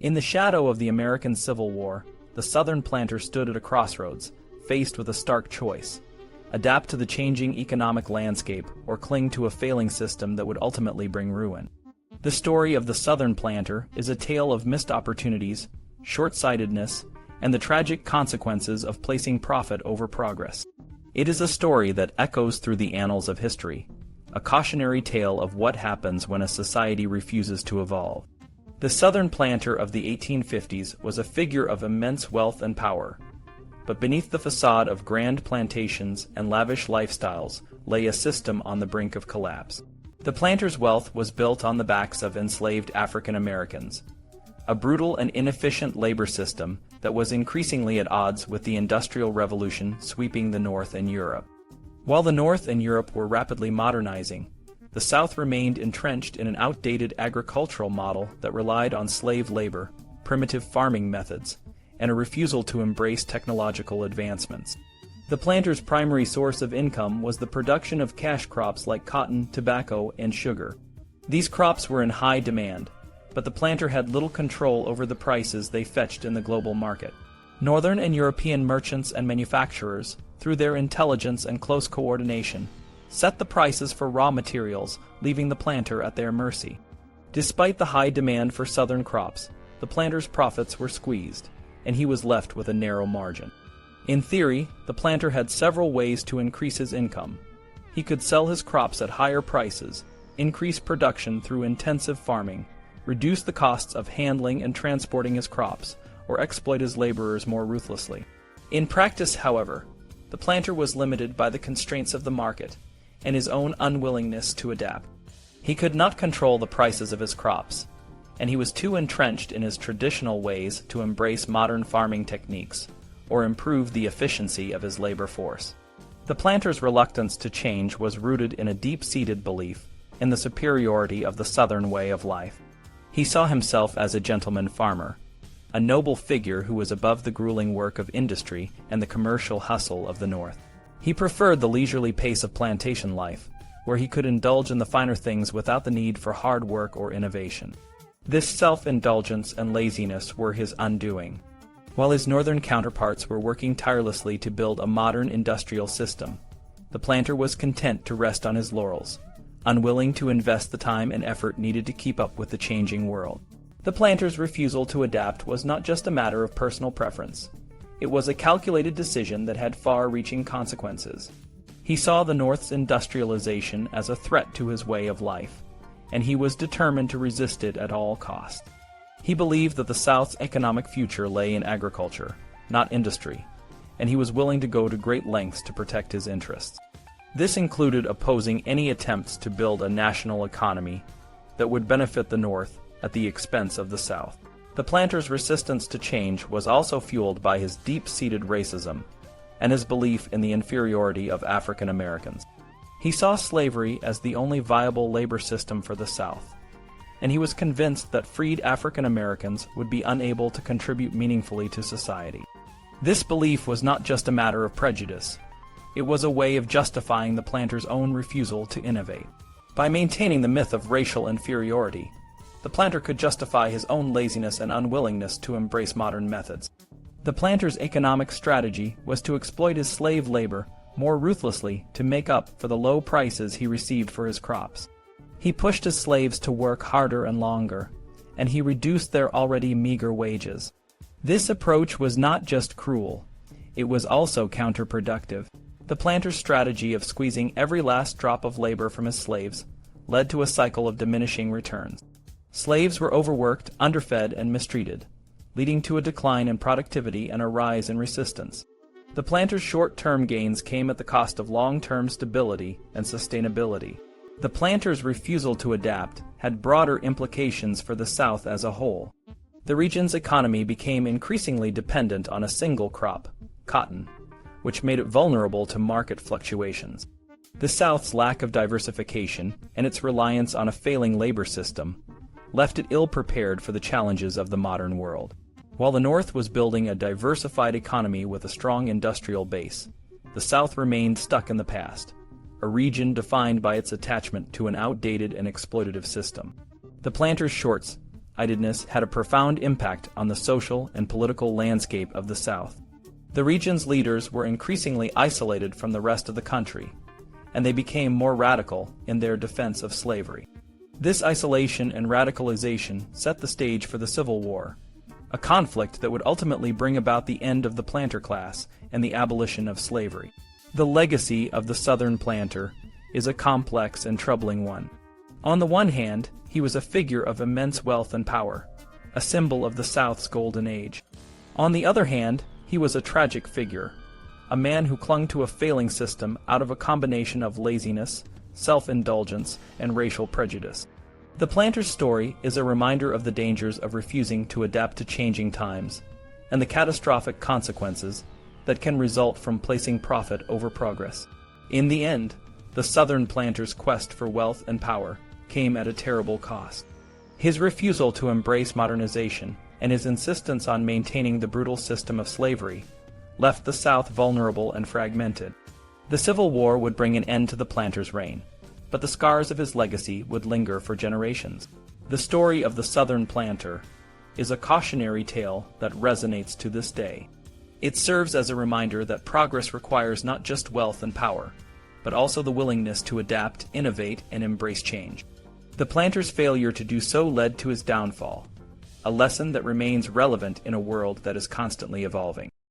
In the shadow of the American Civil War, the Southern planter stood at a crossroads, faced with a stark choice: adapt to the changing economic landscape or cling to a failing system that would ultimately bring ruin. The story of the Southern planter is a tale of missed opportunities, short-sightedness, and the tragic consequences of placing profit over progress. It is a story that echoes through the annals of history, a cautionary tale of what happens when a society refuses to evolve. The Southern planter of the 1850s was a figure of immense wealth and power, but beneath the facade of grand plantations and lavish lifestyles lay a system on the brink of collapse. The planter's wealth was built on the backs of enslaved African Americans, a brutal and inefficient labor system that was increasingly at odds with the Industrial Revolution sweeping the North and Europe. While the North and Europe were rapidly modernizing, the South remained entrenched in an outdated agricultural model that relied on slave labor, primitive farming methods, and a refusal to embrace technological advancements. The planter's primary source of income was the production of cash crops like cotton, tobacco, and sugar. These crops were in high demand, but the planter had little control over the prices they fetched in the global market. Northern and European merchants and manufacturers, through their intelligence and close coordination, set the prices for raw materials, leaving the planter at their mercy. Despite the high demand for southern crops, the planter's profits were squeezed, and he was left with a narrow margin. In theory, the planter had several ways to increase his income. He could sell his crops at higher prices, increase production through intensive farming, reduce the costs of handling and transporting his crops, or exploit his laborers more ruthlessly. In practice, however, the planter was limited by the constraints of the market and his own unwillingness to adapt. He could not control the prices of his crops, and he was too entrenched in his traditional ways to embrace modern farming techniques or improve the efficiency of his labor force. The planter's reluctance to change was rooted in a deep-seated belief in the superiority of the Southern way of life. He saw himself as a gentleman farmer, a noble figure who was above the grueling work of industry and the commercial hustle of the North. He preferred the leisurely pace of plantation life, where he could indulge in the finer things without the need for hard work or innovation. This self-indulgence and laziness were his undoing. While his northern counterparts were working tirelessly to build a modern industrial system, the planter was content to rest on his laurels, unwilling to invest the time and effort needed to keep up with the changing world. The planter's refusal to adapt was not just a matter of personal preference. It was a calculated decision that had far-reaching consequences. He saw the North's industrialization as a threat to his way of life, and he was determined to resist it at all costs. He believed that the South's economic future lay in agriculture, not industry, and he was willing to go to great lengths to protect his interests. This included opposing any attempts to build a national economy that would benefit the North at the expense of the South. The planter's resistance to change was also fueled by his deep-seated racism and his belief in the inferiority of African Americans. He saw slavery as the only viable labor system for the South, and he was convinced that freed African Americans would be unable to contribute meaningfully to society. This belief was not just a matter of prejudice. It was a way of justifying the planter's own refusal to innovate. By maintaining the myth of racial inferiority, the planter could justify his own laziness and unwillingness to embrace modern methods. The planter's economic strategy was to exploit his slave labor more ruthlessly to make up for the low prices he received for his crops. He pushed his slaves to work harder and longer, and he reduced their already meager wages. This approach was not just cruel, it was also counterproductive. The planter's strategy of squeezing every last drop of labor from his slaves led to a cycle of diminishing returns. Slaves were overworked, underfed, and mistreated, leading to a decline in productivity and a rise in resistance. The planter's short-term gains came at the cost of long-term stability and sustainability. The planter's refusal to adapt had broader implications for the South as a whole. The region's economy became increasingly dependent on a single crop, cotton, which made it vulnerable to market fluctuations. The South's lack of diversification and its reliance on a failing labor system left it ill-prepared for the challenges of the modern world. While the North was building a diversified economy with a strong industrial base, the South remained stuck in the past, a region defined by its attachment to an outdated and exploitative system. The planter's short-sightedness had a profound impact on the social and political landscape of the South. The region's leaders were increasingly isolated from the rest of the country, and they became more radical in their defense of slavery. This isolation and radicalization set the stage for the Civil War, a conflict that would ultimately bring about the end of the planter class and the abolition of slavery. The legacy of the Southern planter is a complex and troubling one. On the one hand, he was a figure of immense wealth and power, a symbol of the South's golden age. On the other hand, he was a tragic figure, a man who clung to a failing system out of a combination of laziness, self-indulgence, and racial prejudice. The planter's story is a reminder of the dangers of refusing to adapt to changing times, and the catastrophic consequences that can result from placing profit over progress. In the end, the Southern planter's quest for wealth and power came at a terrible cost. His refusal to embrace modernization and his insistence on maintaining the brutal system of slavery left the South vulnerable and fragmented. The Civil War would bring an end to the planter's reign, but the scars of his legacy would linger for generations. The story of the Southern planter is a cautionary tale that resonates to this day. It serves as a reminder that progress requires not just wealth and power, but also the willingness to adapt, innovate, and embrace change. The planter's failure to do so led to his downfall, a lesson that remains relevant in a world that is constantly evolving.